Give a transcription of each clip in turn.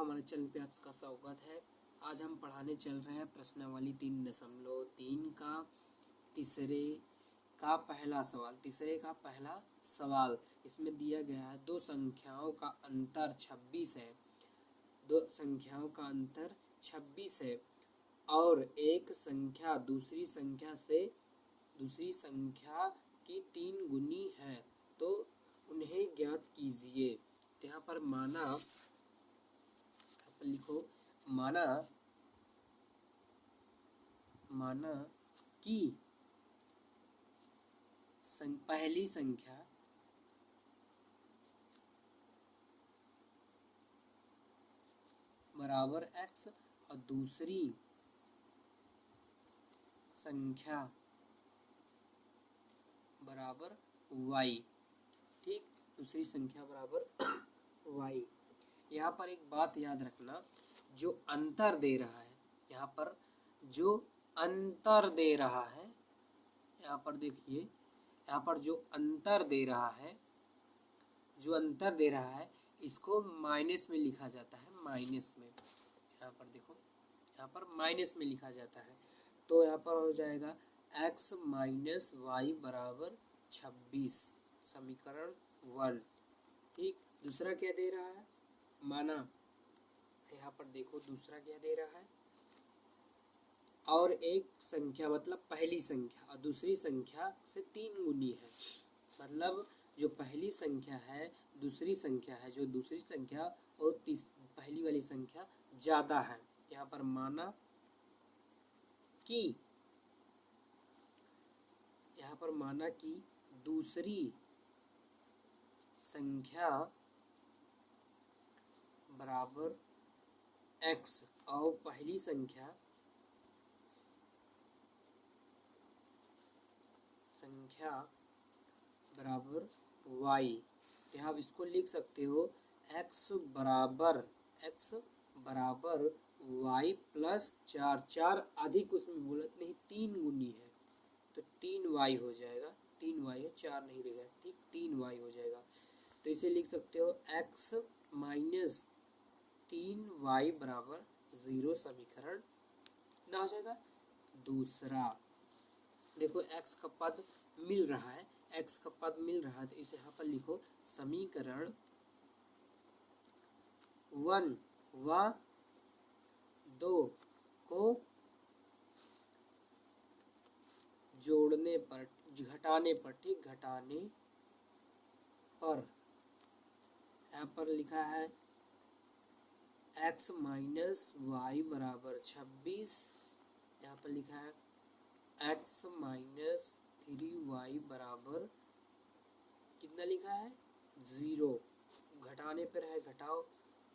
हमारे चैनल पे आपका स्वागत है। आज हम पढ़ाने चल रहे हैं प्रश्नावली 3.3 का तीसरे का पहला सवाल। इसमें दिया गया है दो संख्याओं का अंतर 26 है। दो संख्याओं का अंतर 26 है और एक संख्या दूसरी संख्या की 3 गुनी है, तो उन्हें ज्ञात कीजिए। तो यहाँ पर लिखो माना कि पहली संख्या बराबर x और दूसरी संख्या बराबर y। ठीक, दूसरी संख्या बराबर y। यहाँ पर एक बात याद रखना, जो अंतर दे रहा है, यहाँ पर जो अंतर दे रहा है, यहाँ पर देखिए, यहाँ पर जो अंतर दे रहा है इसको माइनस में लिखा जाता है। माइनस में यहाँ पर देखो, यहाँ पर माइनस में लिखा जाता है। तो यहाँ पर हो जाएगा x माइनस वाई बराबर 26, समीकरण 1। ठीक, दूसरा क्या दे रहा है, माना यहाँ पर देखो दूसरा क्या दे रहा है, और एक संख्या मतलब पहली संख्या और दूसरी संख्या से 3 गुनी है। मतलब जो पहली संख्या है दूसरी संख्या है, जो दूसरी संख्या और पहली वाली संख्या ज़्यादा है। यहाँ पर माना कि दूसरी संख्या बराबर x और पहली संख्या बराबर y। यहाँ आप इसको लिख सकते हो x बराबर y प्लस 4 अधिक, उसमें बोला नहीं 3 गुनी है तो 3y हो जाएगा। 3y है, 4 नहीं रहेगा। ठीक, 3y हो जाएगा। तो इसे लिख सकते हो x माइनस 3y बराबर 0, समीकरण ना हो जाएगा। दूसरा देखो x का पद मिल रहा है, तो इसे यहाँ पर लिखो समीकरण 1 व 2 को जोड़ने पर, घटाने पर यहाँ पर लिखा है x माइनस वाई बराबर 26। यहाँ पर लिखा है x माइनस 3y बराबर कितना लिखा है 0। घटाने पर है, घटाओ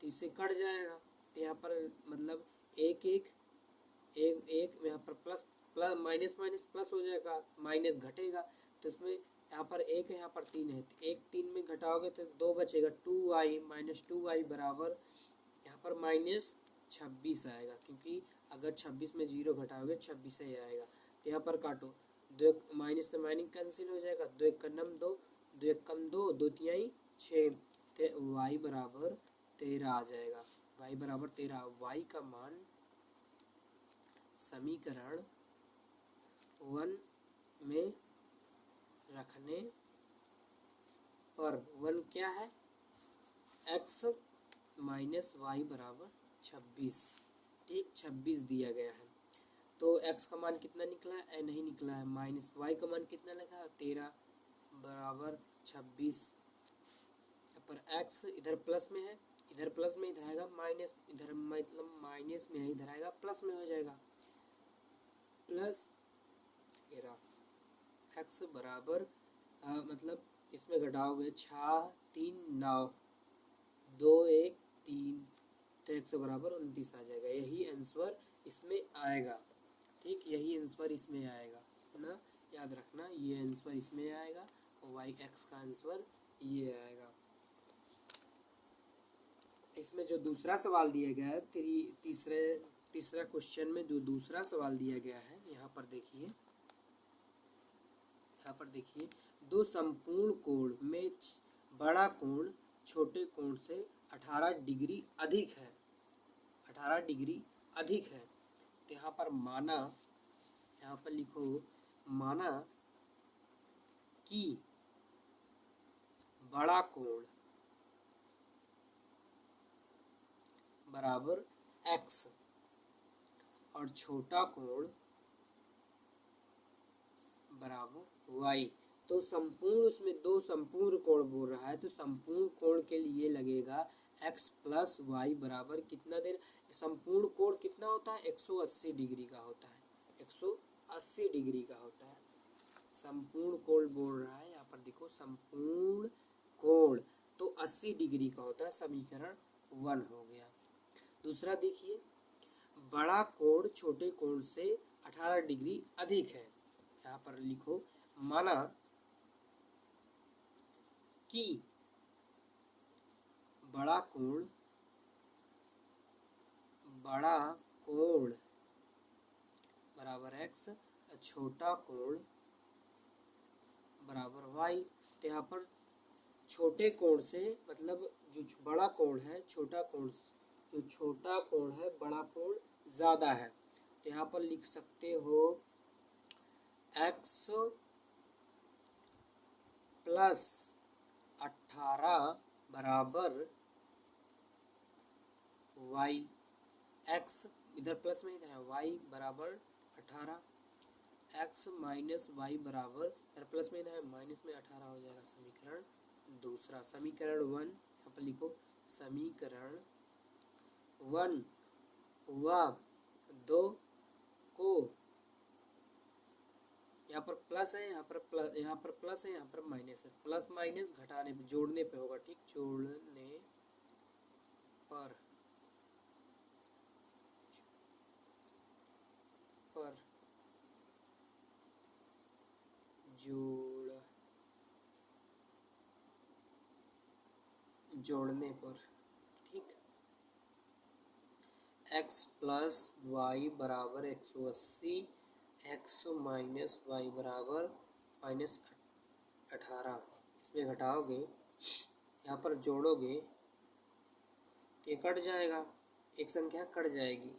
तो इससे कट जाएगा। तो यहाँ पर मतलब एक यहाँ पर प्लस माइनस प्लस हो जाएगा, माइनस घटेगा तो इसमें यहाँ पर 1 है, यहाँ पर 3 है, तो 1 3 में घटाओगे तो 2 बचेगा, 2y माइनस 2y बराबर यहाँ पर माइनस 26 आएगा, क्योंकि अगर 26 में 0 घटाओगे 26 ही आएगा। तो यहाँ पर काटो, 2 माइनस से माइनस कैंसिल हो जाएगा, 2 1 कम 2, 2 1 कम 2, 2 3 6, तो y बराबर 13 आ जाएगा। y बराबर 13। y का मान समीकरण 1 में रखने पर 1 क्या है, x माइनस वाई बराबर 26। ठीक, 26 दिया गया है। तो x का मान कितना निकला है, नहीं निकला है। माइनस y का मान कितना लिखा है 13 बराबर 26। यहाँ पर x इधर प्लस में है, इधर प्लस में, इधर आएगा माइनस, इधर मतलब माइनस में है, इधर आएगा प्लस में, हो जाएगा प्लस 13। x बराबर मतलब इसमें घटाओगे 6 3 9, 2 1 3, तो x बराबर 29 आ जाएगा। यही आंसर इसमें आएगा। ठीक, यही आंसर इसमें आएगा ना, याद रखना, ये आंसर इसमें आएगा और x का आंसर ये आएगा। इसमें जो दूसरा सवाल दिया गया है, तीसरा क्वेश्चन में जो दूसरा सवाल दिया गया है, यहाँ पर देखिए, दो संपूर्ण कोण में बड़ा कोण छोटे कोण से 18 डिग्री अधिक है। 18 डिग्री अधिक है। तो यहाँ पर माना, यहाँ पर लिखो माना कि बड़ा कोण बराबर x और छोटा कोण बराबर y। तो संपूर्ण, उसमें दो संपूर्ण कोण बोल रहा है, तो संपूर्ण कोण के लिए लगेगा x प्लस वाई बराबर कितना देर। संपूर्ण कोण कितना होता है, 180 डिग्री का होता है, 180 डिग्री का होता है। संपूर्ण कोण बोल रहा है, यहाँ पर देखो संपूर्ण कोण तो 80 डिग्री का होता है, समीकरण 1 हो गया। दूसरा देखिए, बड़ा कोण छोटे कोण से 18 डिग्री अधिक है। यहाँ पर लिखो माना कि बड़ा कोण बराबर x और छोटा कोण बराबर y। तो यहाँ पर छोटे कोण से मतलब जो बड़ा कोण है, छोटा कोण, जो छोटा कोण है बड़ा कोण ज़्यादा है। तो यहाँ पर लिख सकते हो x प्लस 18 बराबर y। x इधर प्लस में इधर है, y बराबर 18, x माइनस वाई बराबर, इधर प्लस में इधर है माइनस में 18 हो जाएगा। समीकरण दूसरा, समीकरण 1 यहाँ पर लिखो समीकरण 1 व 2 को, यहाँ पर प्लस है, यहाँ पर प्लस है, यहाँ पर माइनस है, प्लस माइनस घटाने पे, जोड़ने पे होगा, ठीक, जोड़ने पर जोड़ने पर, ठीक, x प्लस वाई बराबर 180, x माइनस वाई बराबर माइनस 18। इसमें घटाओगे, यहाँ पर जोड़ोगे तो ये कट जाएगा, एक संख्या कट जाएगी,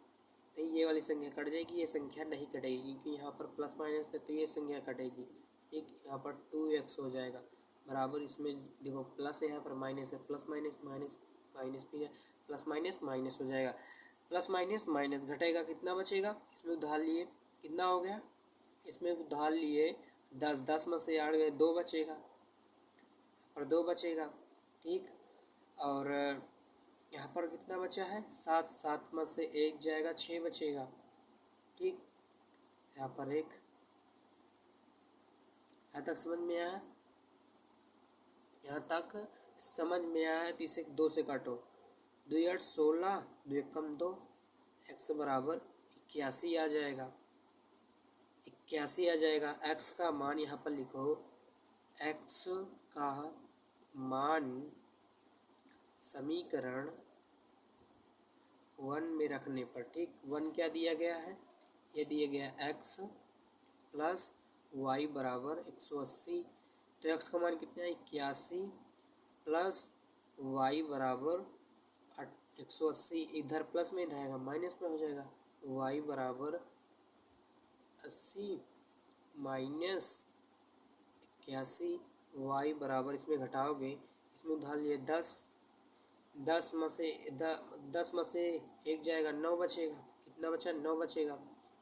नहीं ये वाली संख्या कट जाएगी, ये संख्या नहीं कटेगी क्योंकि यहाँ पर प्लस माइनस है तो ये संख्या कटेगी, ठीक। यहाँ पर 2x हो जाएगा बराबर, इसमें देखो प्लस है, यहाँ पर माइनस है, प्लस माइनस माइनस माइनस भी है, प्लस माइनस माइनस हो जाएगा, प्लस माइनस माइनस घटेगा, कितना बचेगा, इसमें उधार लिए कितना हो गया, इसमें उधार लिए 10, 10 में से 8 गए, 2 बचेगा, यहाँ पर 2 बचेगा, ठीक। और यहाँ पर कितना बचा है, 7, 7 में से 1 जाएगा, 6 बचेगा, ठीक। यहाँ पर 1, यहाँ तक समझ में आया, यहाँ तक समझ में आया। तो इसे 2 से काटो, 2 8 16, 2 कम 2, x बराबर 81 आ जाएगा, 81 आ जाएगा। x का मान यहाँ पर लिखो, x का मान समीकरण 1 में रखने पर, ठीक, 1 क्या दिया गया है, ये दिया गया x प्लस वाई बराबर 180। तो x का मान कितना है, 81 प्लस वाई बराबर 180, इधर प्लस में इधर आएगा माइनस में हो जाएगा, y बराबर 80 माइनस 81, y बराबर, इसमें घटाओगे, इसमें उधार लिए 10, 10 में से 1 जाएगा, 9 बचेगा, कितना बचा, 9 बचेगा।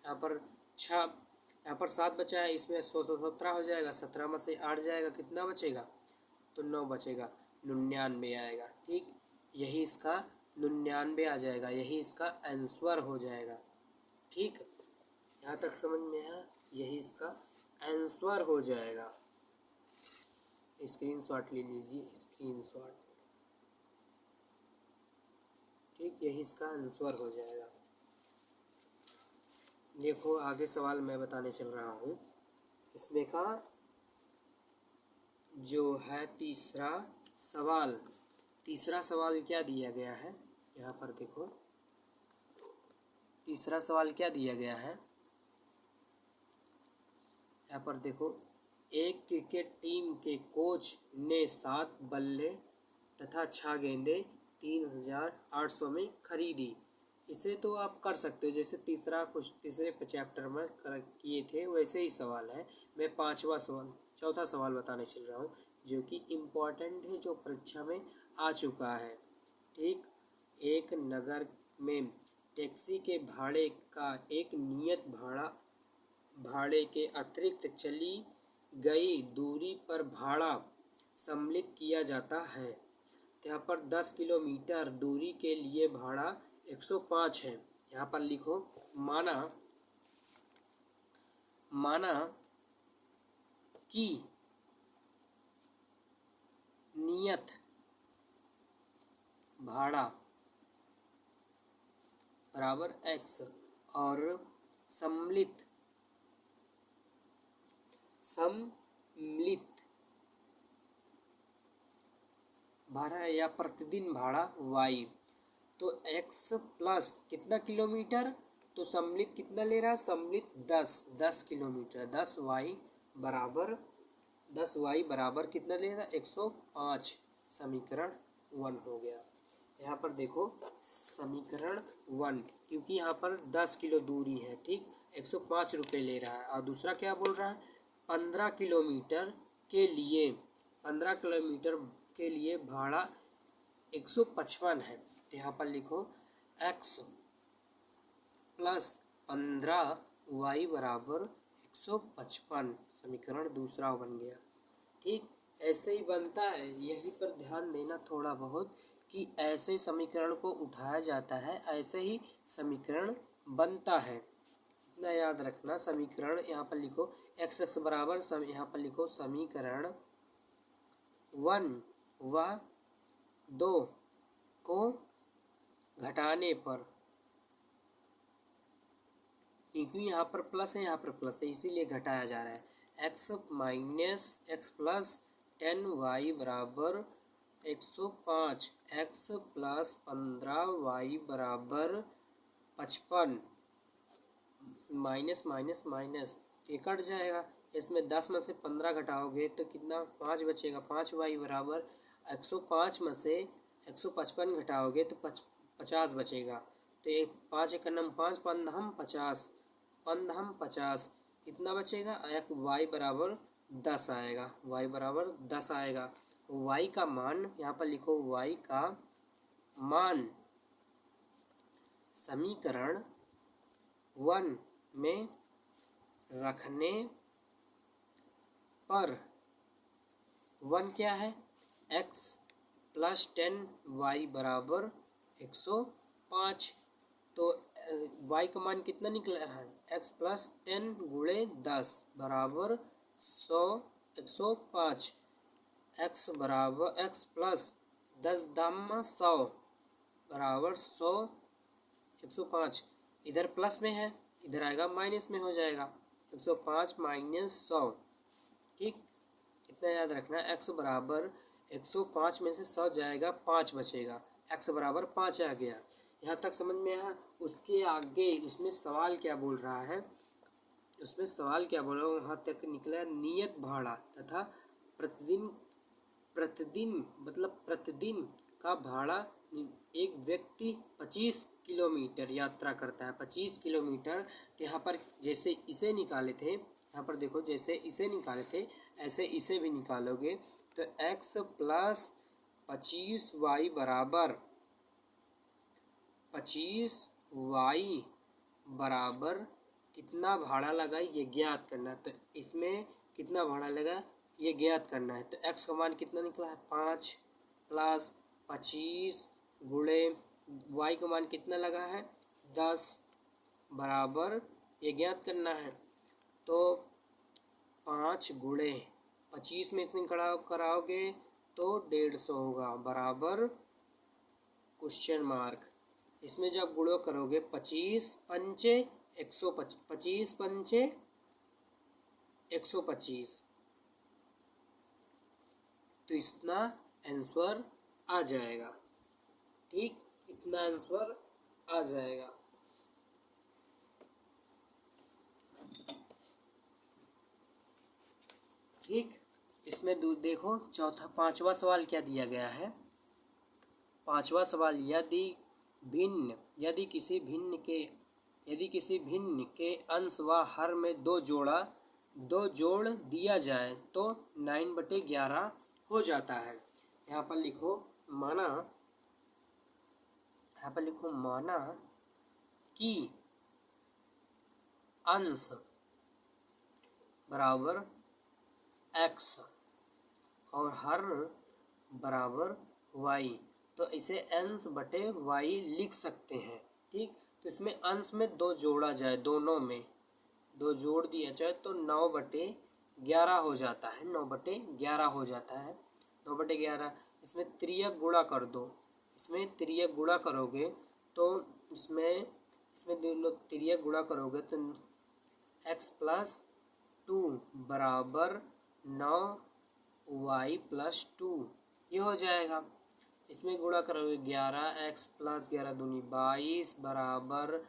यहाँ पर 6, यहाँ पर 7 बचा है, इसमें 117 हो जाएगा, 17 में से 8 जाएगा, कितना बचेगा, तो 9 बचेगा, 99 आएगा, ठीक। यही इसका 99 आ जाएगा, यही इसका आंसर हो जाएगा, ठीक। यहाँ तक समझ में है, यही इसका आंसर हो जाएगा। स्क्रीनशॉट ले लीजिए, स्क्रीनशॉट, ठीक, यही इसका आंसर हो जाएगा। देखो आगे सवाल मैं बताने चल रहा हूँ, इसमें का जो है तीसरा सवाल क्या दिया गया है, यहाँ पर देखो तीसरा सवाल क्या दिया गया है, यहाँ पर देखो, एक क्रिकेट टीम के कोच ने 7 बल्ले तथा 6 गेंदें 3800 में खरीदी। इसे तो आप कर सकते हो, जैसे तीसरे चैप्टर में किए थे वैसे ही सवाल है। मैं चौथा सवाल बताने चल रहा हूँ जो कि इम्पोर्टेंट है, जो परीक्षा में आ चुका है। ठीक, एक नगर में टैक्सी के भाड़े का एक नियत भाड़े के अतिरिक्त चली गई दूरी पर भाड़ा सम्मिलित किया जाता है। यहाँ पर 10 किलोमीटर दूरी के लिए भाड़ा 105 है। यहाँ पर लिखो माना कि नियत भाड़ा बराबर x और सम्मिलित भाड़ा या प्रतिदिन भाड़ा y। तो x प्लस कितना किलोमीटर, तो सम्मिलित कितना ले रहा है, सम्मिलित 10 किलोमीटर, 10 y बराबर कितना ले रहा है, 105। समीकरण 1 हो गया। यहाँ पर देखो समीकरण 1, क्योंकि यहाँ पर 10 किलो दूरी है, ठीक, 105 रुपये ले रहा है। और दूसरा क्या बोल रहा है, 15 किलोमीटर के लिए भाड़ा 155 है। तो यहाँ पर लिखो x प्लस 15y बराबर 155। समीकरण दूसरा बन गया। ठीक, ऐसे ही बनता है, यहीं पर ध्यान देना थोड़ा बहुत कि ऐसे समीकरण को उठाया जाता है, ऐसे ही समीकरण बनता है, इतना याद रखना। समीकरण यहाँ पर लिखो x बराबर यहाँ पर लिखो समीकरण 1 व 2 को घटाने पर, क्योंकि यहाँ पर प्लस है यहाँ पर प्लस है इसीलिए घटाया जा रहा है। x प्लस 10y बराबर 105, x प्लस 15y बराबर 55, माइनस ये कट जाएगा। इसमें 10 में से 15 घटाओगे तो कितना, 5 बचेगा। 5y बराबर 105 में से 155 घटाओगे तो 50 बचेगा। तो एक 5 एक नम 5, 5 50 कितना बचेगा, एक y बराबर 10 आएगा। y बराबर 10 आएगा। y का मान यहाँ पर लिखो, y का मान समीकरण 1 में रखने पर 1 क्या है, x प्लस 10y बराबर 105। तो y का मान कितना निकल रहा है, x प्लस 10 गुणे 10 बराबर 105। x प्लस 10 दाम 100 बराबर 100, 105 इधर प्लस में है, इधर आएगा माइनस में हो जाएगा, 105 माइनस 100। ठीक, इतना याद रखना। x बराबर 105 में से 100 जाएगा, 5 बचेगा, x बराबर 5 आ गया। यहाँ तक समझ में आया। उसके आगे उसमें सवाल क्या बोल रहा है, वहाँ तक निकला नियत भाड़ा तथा प्रतिदिन का भाड़ा। एक व्यक्ति 25 किलोमीटर यात्रा करता है, 25 किलोमीटर। तो यहाँ पर जैसे इसे निकाले थे, यहाँ पर देखो जैसे इसे निकाले थे ऐसे इसे भी निकालोगे तो x प्लस 25y बराबर कितना भाड़ा लगा ये ज्ञात करना है। तो इसमें कितना भाड़ा लगा ये ज्ञात करना है। तो x का मान कितना निकला है, 5 प्लस 25 गुणे y का मान कितना लगा है, 10 बराबर ये ज्ञात करना है। तो 5 गुणे 25 में इसमें कराओगे तो 150 होगा, बराबर क्वेश्चन मार्क। इसमें जब गुणो करोगे 25 पंचे 125 तो इतना आंसर आ जाएगा। ठीक, इतना आंसर आ जाएगा। ठीक, इसमें देखो पांचवा सवाल क्या दिया गया है। पांचवा सवाल यदि भिन्न यदि किसी भिन्न के अंश व हर में दो जोड़ दिया जाए तो 9/11 हो जाता है। यहाँ पर लिखो माना कि अंश बराबर x और हर बराबर y, तो इसे अंश बटे y लिख सकते हैं। ठीक, तो इसमें अंश में दो जोड़ा जाए, दोनों में दो जोड़ दिया जाए तो 9/11 हो जाता है। 9/11 हो जाता है। 9/11 इसमें तिर्यक गुणा कर दो। इसमें तिर्यक गुणा करोगे तो इसमें दोनों तिर्यक गुणा करोगे तो x+2 बराबर 9y+2 ये हो जाएगा। इसमें गुणा करोगे 11x + 11 दूनी 22 बराबर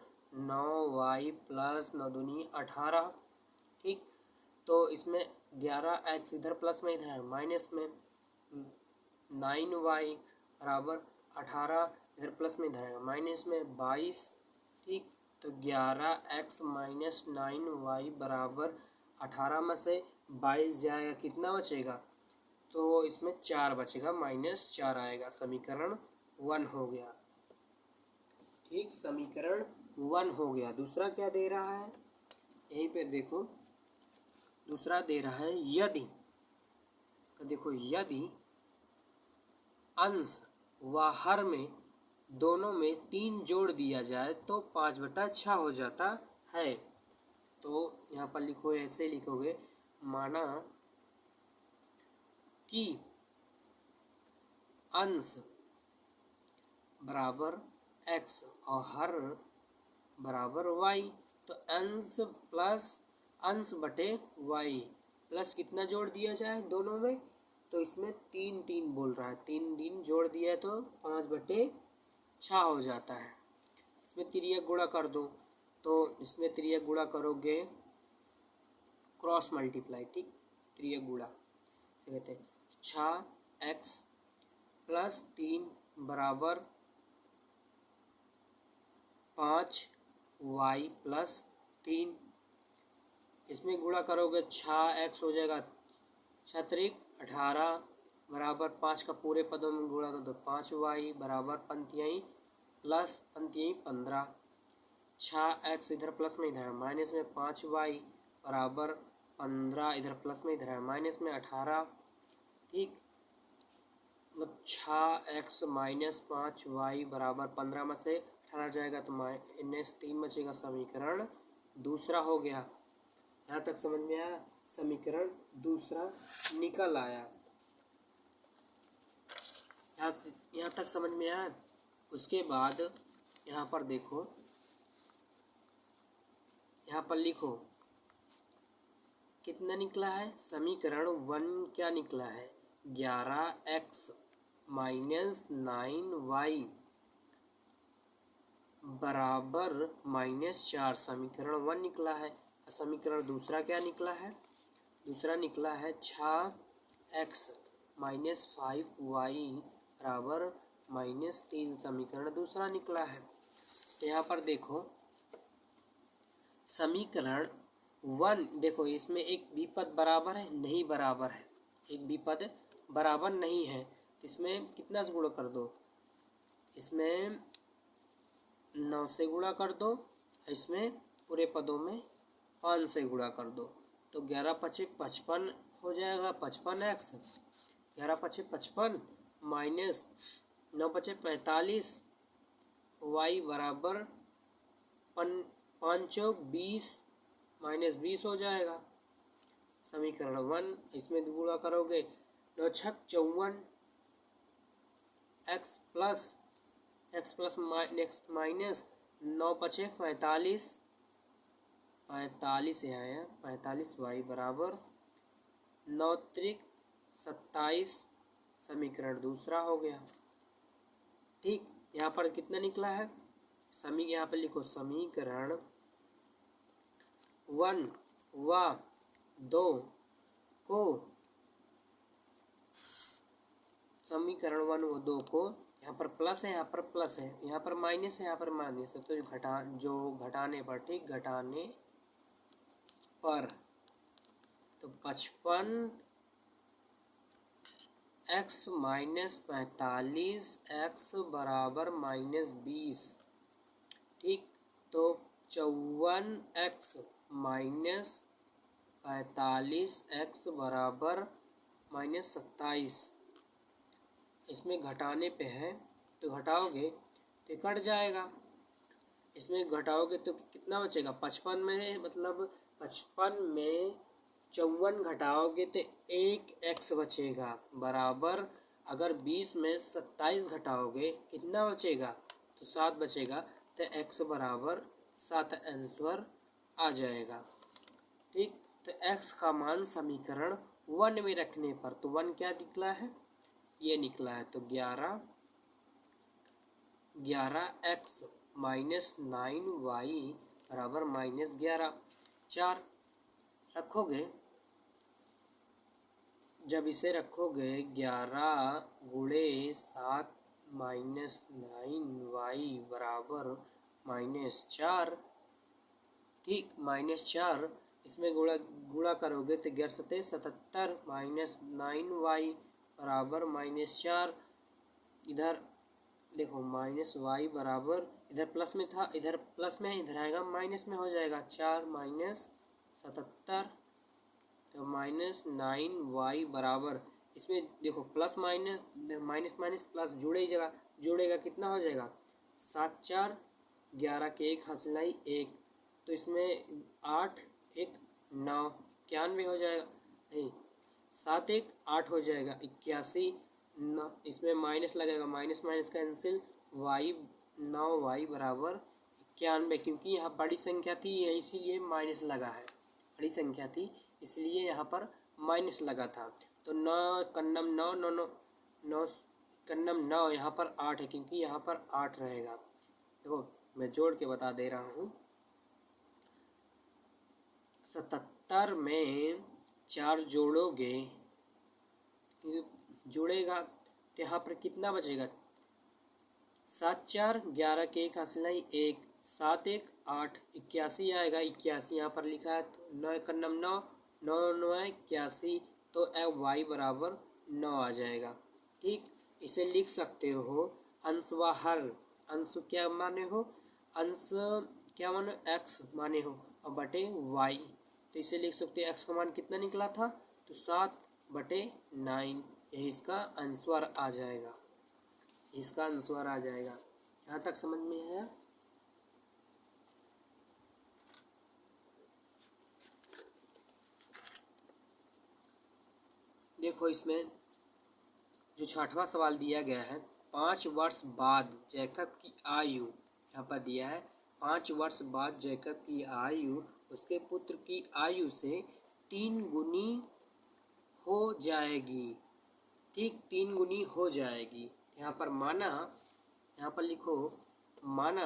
9y+9 दूनी 18। ठीक, तो इसमें 11x इधर प्लस में, इधर माइनस में, 9y बराबर 18 इधर प्लस में, इधर माइनस में 22। ठीक, तो 11x - 9y बराबर 18 में से 22 जाएगा, कितना बचेगा? तो इसमें 4 बचेगा, -4 आएगा। समीकरण 1 हो गया। ठीक, समीकरण 1 हो गया। दूसरा क्या दे रहा है, यहीं पे देखो, दूसरा दे रहा है यदि, तो देखो यदि अंश व हर में दोनों में 3 जोड़ दिया जाए तो 5/6 हो जाता है। तो यहाँ पर लिखो, ऐसे लिखोगे, माना कि अंश बराबर x और हर बराबर y, तो अंश बटे y प्लस कितना जोड़ दिया जाए दोनों में, तो इसमें 3 बोल रहा है, 3 जोड़ दिया है तो 5/6 हो जाता है। इसमें तिर्यक गुणा कर दो, तो इसमें तिर्यक गुणा करोगे क्रॉस मल्टीप्लाई। ठीक, तिर्यक गुणा से कहते हैं 6x + 3 बराबर 5y + 3। इसमें गुणा करोगे 6x हो जाएगा 6×3 18 बराबर 5 का पूरे पदों में गुणा कर दो 5y बराबर पंक्तियाँ प्लस पंक्तियाँ 15। 6x इधर प्लस में, इधर माइनस में, 5y बराबर 15 इधर प्लस में, इधर माइनस में 18। ठीक, मतलब 6x - 5y बराबर 15 में से 18 जाएगा तो -3 बचेगा। समीकरण दूसरा हो गया। यहाँ तक समझ में आया? समीकरण दूसरा निकल आया। यहाँ तक समझ में आया? उसके बाद यहाँ पर देखो, यहाँ पर लिखो कितना निकला है। समीकरण 1 क्या निकला है? 11x - 9y बराबर -4 समीकरण 1 निकला है। समीकरण दूसरा क्या निकला है? दूसरा निकला है 6x - 5y बराबर -3 समीकरण दूसरा निकला है। तो यहाँ पर देखो समीकरण 1, देखो इसमें एक विपद बराबर है, नहीं बराबर है, एक विपद बराबर नहीं है। इसमें कितना से गुणा कर दो? इसमें 9 से गुणा कर दो, इसमें पूरे पदों में 5 से गुणा कर दो, तो 11×5 = 55 हो जाएगा। 55x 11×5 = 55 माइनस 9×5 = 45 y बराबर 5 × 20 - 20 हो जाएगा। समीकरण 1 इसमें गुणा करोगे 9 × 6 = 54 x प्लस माइनस 9 × 5 = 45 यहाँ है 45y बराबर 9 × 3 = 27 समीकरण दूसरा हो गया। ठीक, यहाँ पर कितना निकला है? यहाँ पर लिखो समीकरण 1 व 2 को, समीकरण 1 व 2 को यहाँ पर प्लस है, यहाँ पर प्लस है, यहाँ पर माइनस है, यहाँ पर माइनस है, तो जो घटाने पर, ठीक, घटाने पर, तो 55 एक्स माइनस 45 एक्स बराबर -20, ठीक। तो 54 एक्स माइनस 45 एक्स बराबर -27, इसमें घटाने पे है तो घटाओगे तो कट जाएगा, इसमें घटाओगे तो कितना बचेगा, 55 में, मतलब 55 में 54 घटाओगे तो 1 एक्स बचेगा, बराबर अगर 20 में 27 घटाओगे कितना बचेगा, तो 7 बचेगा, तो एक्स बराबर 7 आंसर आ जाएगा, ठीक। तो एक्स का मान समीकरण 1 में रखने पर, तो 1 क्या निकला है, ये निकला है, तो 11 एक्स माइनस 9 वाई बराबर -11। 4 रखोगे, जब इसे रखोगे 11 गुणे 7 माइनस 9 वाई बराबर -4, ठीक, -4, इसमें गुणा करोगे तो 11 सते 77 माइनस 9 वाई बराबर -4, इधर देखो -y बराबर, इधर प्लस में था, इधर प्लस में, इधर आएगा माइनस में, हो जाएगा 4 माइनस 77, तो -9y बराबर, इसमें देखो प्लस माइनस माइनस प्लस जुड़ेगा कितना हो जाएगा, 7 4 11 के 1 हासिलाई 1, तो इसमें 8 1 9, 91 हो जाएगा, नहीं 7 1 8 हो जाएगा 81, इसमें माइनस लगेगा, minus minus cancel, y 9y बराबर 91, क्योंकि यहाँ बड़ी संख्या थी इसीलिए माइनस लगा है, बड़ी संख्या थी इसलिए यहाँ पर माइनस लगा था, तो 9 कन्नम 9 9 9 9 कन्नम 9, यहाँ पर 8 है क्योंकि यहाँ पर 8 रहेगा। देखो मैं जोड़ के बता दे रहा हूँ, 77 में 4 जोड़ोगे, जुड़ेगा तो यहाँ पर कितना बचेगा, 7 4 11 के 1 हासिलाई 1, 7 1 8, 81 आएगा, 81 यहाँ पर लिखा है, तो 9 कन्नम 9 9 9 81, तो y बराबर 9 आ जाएगा, ठीक। इसे लिख सकते हो अंश व हर, अंश क्या माने हो, अंश क्या माने, x माने हो, और बटे y, तो इसे लिख सकते हो x का मान कितना निकला था, तो 7/9, यही इसका आंसर आ जाएगा, इसका आंसर आ जाएगा। यहाँ तक समझ में आया। देखो इसमें जो 6वां सवाल दिया गया है, 5 वर्ष बाद जैकब की आयु, यहाँ पर दिया है 5 वर्ष बाद जैकब की आयु उसके पुत्र की आयु से 3 गुनी हो जाएगी, ठीक, 3 गुनी हो जाएगी। यहाँ पर माना, यहाँ पर लिखो माना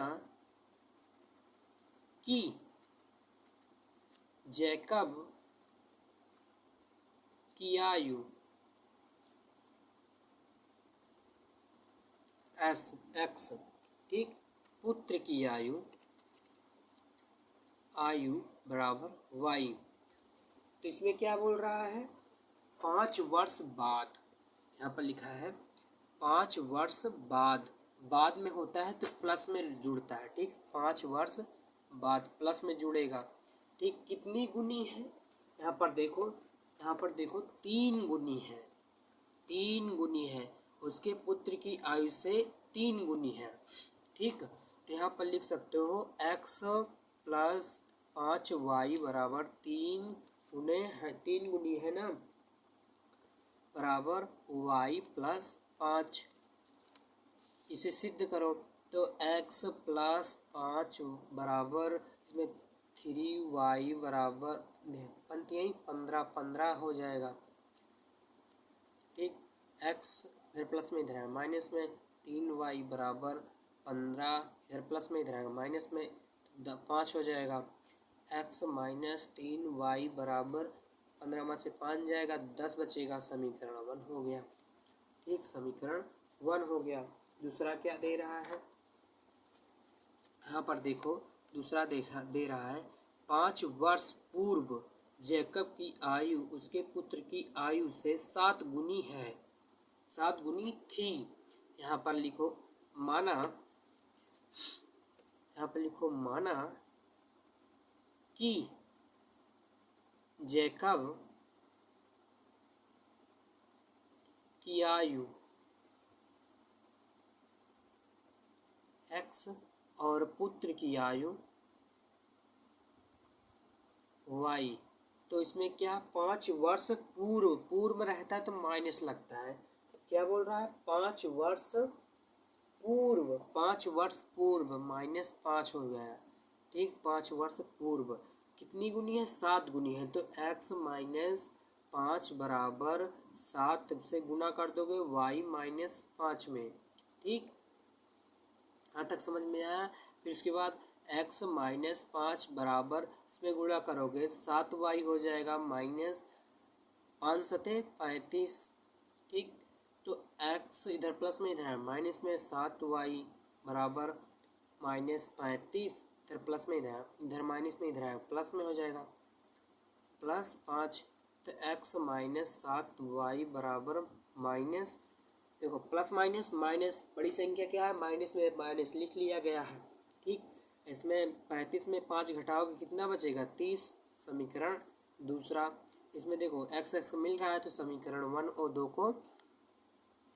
कि जैकब की आयु x, ठीक, पुत्र की आयु बराबर y, तो इसमें क्या बोल रहा है, 5 वर्ष बाद, यहाँ पर लिखा है 5 वर्ष बाद में होता है तो प्लस में जुड़ता है, ठीक, 5 वर्ष बाद प्लस में जुड़ेगा, ठीक। कितनी गुनी है, यहाँ पर देखो 3 गुनी है, 3 गुनी है, उसके पुत्र की आयु से 3 गुनी है, ठीक। तो यहाँ पर लिख सकते हो x प्लस 5y बराबर 3 गुनी है ना, बराबर y प्लस 5, इसे सिद्ध करो, तो x प्लस 5 बराबर, इसमें 3y बराबर 15 हो जाएगा, ठीक। x इधर प्लस में, इधर है माइनस में, 3y बराबर 15, इधर प्लस में, इधर है माइनस में, 5 हो जाएगा, x माइनस 3y बराबर 15 में से 5 जाएगा, 10 बचेगा, समीकरण 1 हो गया, ठीक, समीकरण 1 हो गया। दूसरा क्या दे रहा है, यहाँ पर देखो दूसरा दे रहा है 5 वर्ष पूर्व जैकब की आयु उसके पुत्र की आयु से 7 गुनी है, 7 गुनी थी। यहाँ पर लिखो माना, यहाँ पर लिखो माना कि जैकब की आयु x और पुत्र की आयु y। तो इसमें क्या 5 वर्ष पूर्व, पूर्व में रहता है तो माइनस लगता है, क्या बोल रहा है 5 वर्ष पूर्व, 5 वर्ष पूर्व माइनस 5 हो गया, ठीक। 5 वर्ष पूर्व कितनी गुनी है, 7 गुनी है, तो x माइनस 5 बराबर 7 से गुना कर दोगे y माइनस 5 में, ठीक। यहाँ तक समझ में आया। फिर उसके बाद x माइनस 5 बराबर इसमें गुणा करोगे 7y हो जाएगा माइनस 5 सते 35, ठीक। तो x इधर प्लस में इधर है माइनस में, 7y बराबर माइनस 35, इधर प्लस में इधर माइनस में इधर है प्लस में हो जाएगा प्लस 5। तो x माइनस 7y बराबर माइनस, देखो प्लस माइनस माइनस बड़ी संख्या क्या है, माइनस में माइनस लिख लिया गया है, ठीक। इसमें 35 में 5 घटाओगे कितना बचेगा 30, समीकरण दूसरा। इसमें देखो x x मिल रहा है तो समीकरण 1 और 2 को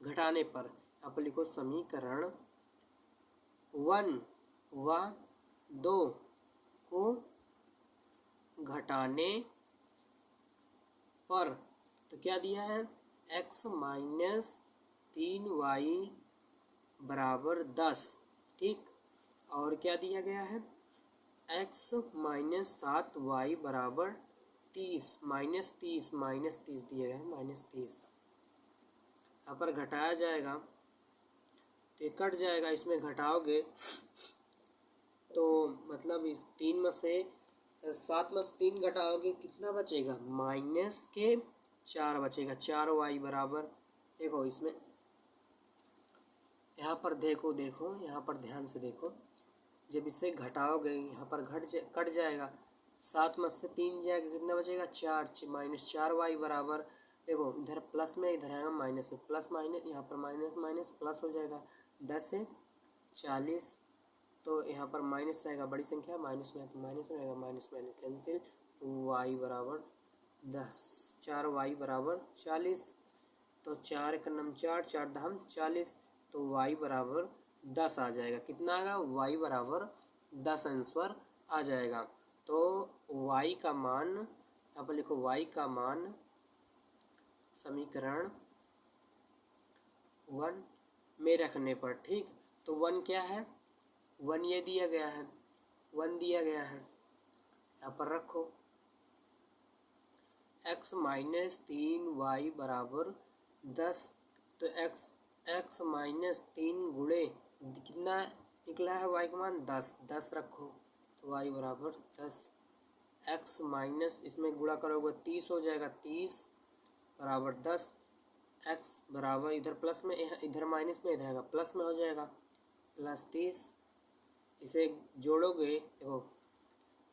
घटाने पर यहाँ पर लिखो समीकरण 1 व 2 को घटाने पर, तो क्या दिया है x माइनस 3y बराबर 10, ठीक। और क्या दिया गया है x माइनस 7y बराबर 30, माइनस 30 दिया गया है माइनस 30। यहाँ पर घटाया जाएगा तो कट जाएगा, इसमें घटाओगे तो मतलब इस 3 में से 7 में से 3 घटाओगे कितना बचेगा, माइनस के 4 बचेगा, 4y बराबर, देखो इसमें यहाँ पर देखो यहाँ पर ध्यान से देखो, जब इसे घटाओगे यहाँ पर कट जाएगा, 7 में से 3 जाएगा कितना बचेगा 4, माइनस 4y बराबर, देखो इधर प्लस में इधर आएगा माइनस में, प्लस माइनस यहाँ पर माइनस माइनस प्लस हो जाएगा 10 से 40, तो यहाँ पर माइनस रहेगा बड़ी संख्या माइनस में, तो माइनस रहेगा माइनस माइनस कैंसिल, y बराबर 10, 4y बराबर 40, तो 4 का नम 4, 4 धाम 40, तो y बराबर 10 आ जाएगा, कितना आएगा y बराबर 10 आंसर आ जाएगा। तो y का मान यहाँ पर लिखो y का मान समीकरण 1 में रखने पर, ठीक। तो 1 क्या है, 1 ये दिया गया है, 1 दिया गया है, यहाँ पर रखो x माइनस 3y बराबर 10, तो x माइनस 3 गुणे कितना निकला है y का मान 10 रखो, तो y बराबर 10, x माइनस इसमें गुणा करोगे 30 हो जाएगा, 30 बराबर 10, x बराबर इधर प्लस में इधर माइनस में इधर आएगा प्लस में हो जाएगा प्लस 30, इसे जोड़ोगे देखो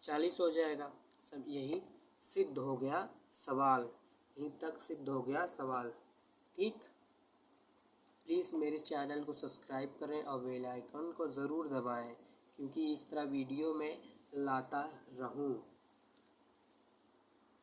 40 हो जाएगा। सब यही सिद्ध हो गया सवाल, यहीं तक सिद्ध हो गया सवाल, ठीक। प्लीज़ मेरे चैनल को सब्सक्राइब करें और बेल आइकन को ज़रूर दबाएं, क्योंकि इस तरह वीडियो में लाता रहूं।